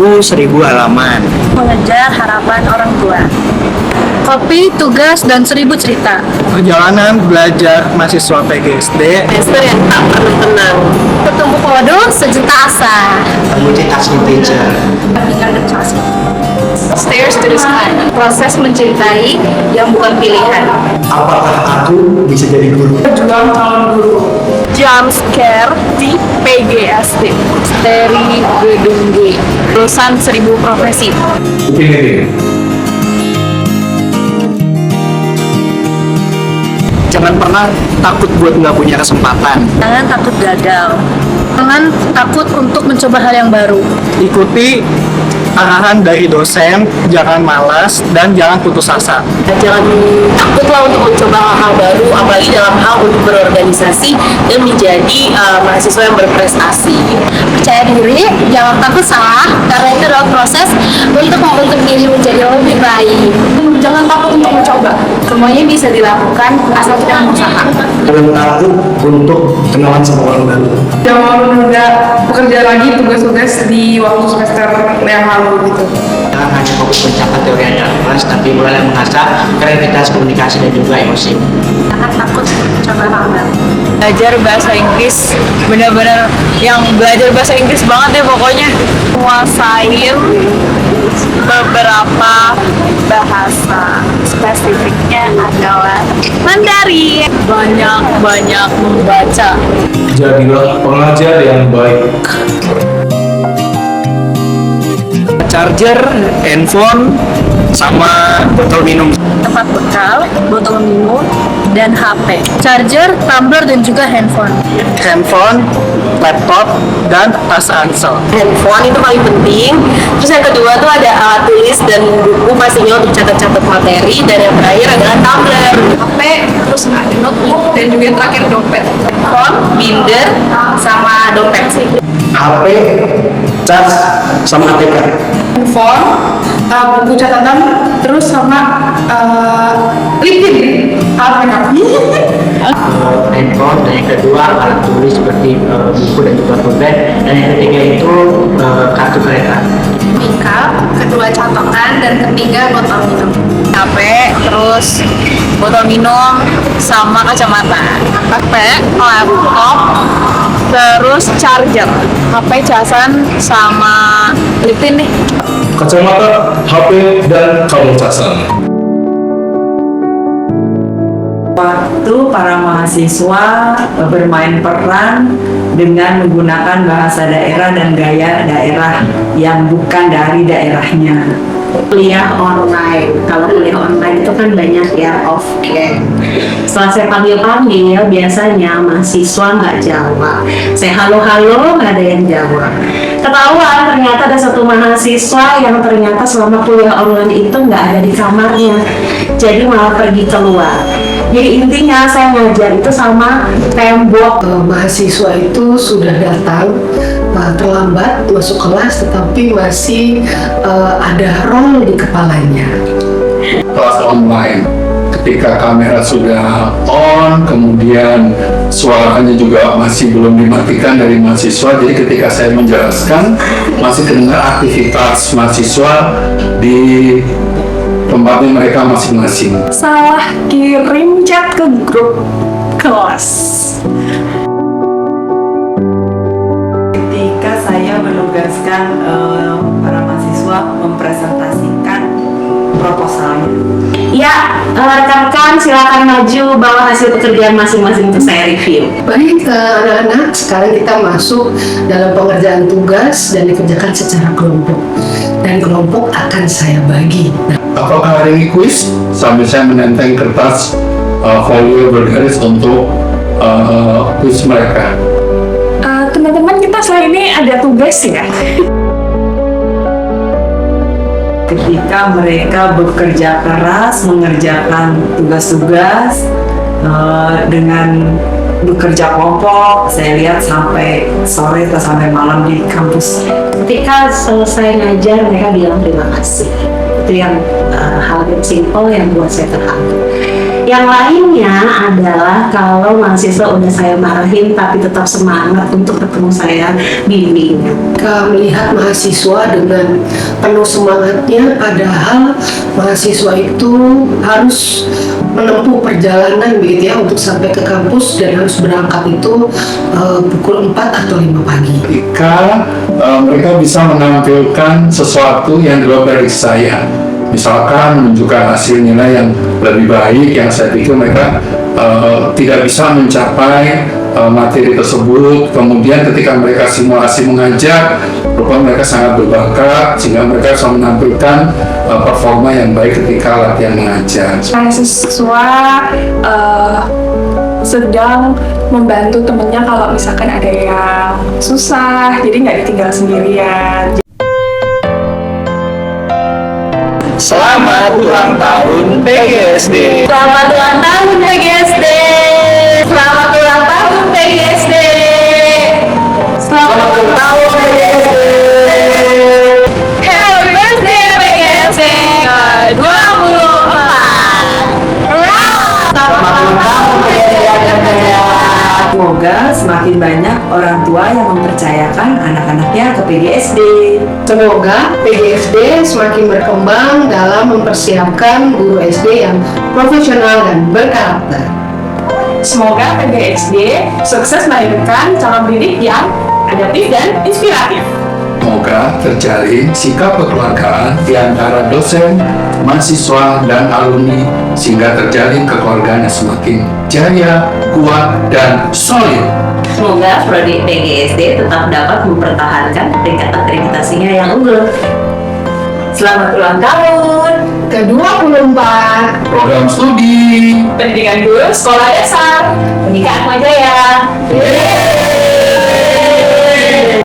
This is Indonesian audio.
buku 1000 halaman. Mengejar harapan orang tua. Kopi, tugas, dan 1000 cerita. Perjalanan belajar mahasiswa PGSD. Semester yang tak pernah tenang. Bertumbuh kodo, sejuta asa. Multitasking teacher. Stairs to the sky. Proses mencintai yang bukan pilihan. Apakah aku bisa jadi guru? Juang calon guru. Jump scare di PGSD. Dari Gedung G. Lulusan 1000 profesi. Jangan pernah takut buat nggak punya kesempatan. Jangan takut gagal. Jangan takut untuk mencoba hal yang baru. Ikuti arahan dari dosen, jangan malas, dan jangan putus asa. Jangan takutlah untuk mencoba hal-hal baru, apalagi dalam hal untuk berorganisasi dan menjadi mahasiswa yang berprestasi. Percaya diri, jangan takut salah, karena itu adalah proses untuk membentuk diri menjadi lebih baik. Jangan takut untuk mencoba. Semuanya bisa dilakukan asal kita berusaha. Jangan takut untuk kenalan sama orang baru. Jangan menunda bekerja lagi tugas-tugas di waktu semester yang lalu gitu. Jangan hanya fokus mencatat teori yang dalam kelas, tapi mulai mengasah kreativitas komunikasi dan juga emosi. Jangan takut untuk mencoba hal baru. Belajar bahasa Inggris, benar-benar yang belajar bahasa Inggris banget ya pokoknya. Kuasain beberapa bahasa, spesifiknya adalah Mandarin. Banyak-banyak membaca. Jadilah pengajar yang baik. Charger, handphone, sama botol minum. Tempat bekal, botol minum, dan HP. Charger, tumbler, dan juga handphone. Handphone, laptop, dan tas ransel. Handphone itu paling penting. Terus yang kedua tuh ada alat tulis dan buku pastinya untuk catat-catat materi. Dan yang terakhir adalah tumbler. HP, terus ada notebook, dan juga yang terakhir dompet. Handphone, binder, sama dompet sih. HP, cas, sama ATK. Handphone, buku catatan, terus sama LinkedIn. Handphone, dan yang kedua alat tulis seperti buku dan juga pulpen, dan yang ketiga itu kartu kereta. Makeup, kedua catokan, dan ketiga botol minum. HP, terus botol minum, sama kacamata. HP, laptop, terus charger. HP, casan, sama liptin nih. Kacamata, HP, dan kalung casan. Waktu para mahasiswa bermain peran dengan menggunakan bahasa daerah dan gaya daerah yang bukan dari daerahnya. Kuliah online. Kalau kuliah online itu kan banyak ya offline. Setelah saya panggil-panggil, biasanya mahasiswa nggak jawab. Saya halo-halo, nggak ada yang jawab. Ketahuan ternyata ada satu mahasiswa yang ternyata selama kuliah online itu nggak ada di kamarnya. Jadi malah pergi keluar. Jadi intinya saya ngajar itu sama tembok. Mahasiswa itu sudah datang terlambat masuk kelas, tetapi masih ada roll di kepalanya. Kelas online. Ketika kamera sudah on, kemudian suaranya juga masih belum dimatikan dari mahasiswa. Jadi ketika saya menjelaskan, masih terdengar aktivitas mahasiswa di tempatnya mereka masing-masing. Salah kirim chat ke grup kelas. Ketika saya menugaskan para mahasiswa mempresentasikan proposalnya. Ya, rekan-rekan silakan maju bawa hasil pekerjaan masing-masing untuk saya review. Baik anak-anak, sekarang kita masuk dalam pengerjaan tugas dan dikerjakan secara kelompok. Dan kelompok akan saya bagi. Apakah hari ini kuis? Sambil saya menenteng kertas folio bergaris untuk kuis mereka. Teman-teman, kita setelah ini ada tugas ya. Ketika mereka bekerja keras mengerjakan tugas-tugas dengan bekerja kelompok, saya lihat sampai sore atau sampai malam di kampus. Ketika selesai ngajar, mereka bilang terima kasih. Itu yang hal yang simpel yang buat saya terharu. Yang lainnya adalah kalau mahasiswa udah saya marahin tapi tetap semangat untuk ketemu saya bimbing. Kita melihat mahasiswa dengan penuh semangatnya, padahal mahasiswa itu harus menempuh perjalanan begitu ya untuk sampai ke kampus dan harus berangkat itu pukul 4 atau 5 pagi. Ketika mereka bisa menampilkan sesuatu yang di luar dari saya, misalkan menunjukkan hasil nilai yang lebih baik yang saya pikir mereka tidak bisa mencapai materi tersebut. Kemudian ketika mereka simulasi mengajar, rupanya mereka sangat berbakat sehingga mereka bisa menampilkan performa yang baik ketika latihan mengajar. Mahasiswa sedang membantu temennya kalau misalkan ada yang susah, jadi nggak ditinggal sendirian. Selamat ulang tahun PGSD. Selamat ulang tahun PGSD. Selamat ulang tahun PGSD. Selamat ulang tahun PGSD. Happy birthday PGSD ke-24. Selamat ulang tahun PGSD. Semoga semakin banyak orang tua yang mempercayakan anak-anaknya ke PGSD. Semoga PGSD semakin berkembang dalam mempersiapkan guru SD yang profesional dan berkarakter. Semoga PGSD sukses melahirkan calon pendidik yang adaptif dan inspiratif. Semoga terjalin sikap kekeluargaan di antara dosen, mahasiswa, dan alumni sehingga terjalin kekeluargaan yang semakin jaya, kuat, dan solid. Semoga prodi PGSD tetap dapat mempertahankan peringkat akreditasinya yang unggul. Selamat ulang tahun. Ke-24. Program studi Pendidikan guru sekolah dasar. Pendidikan Atmajaya.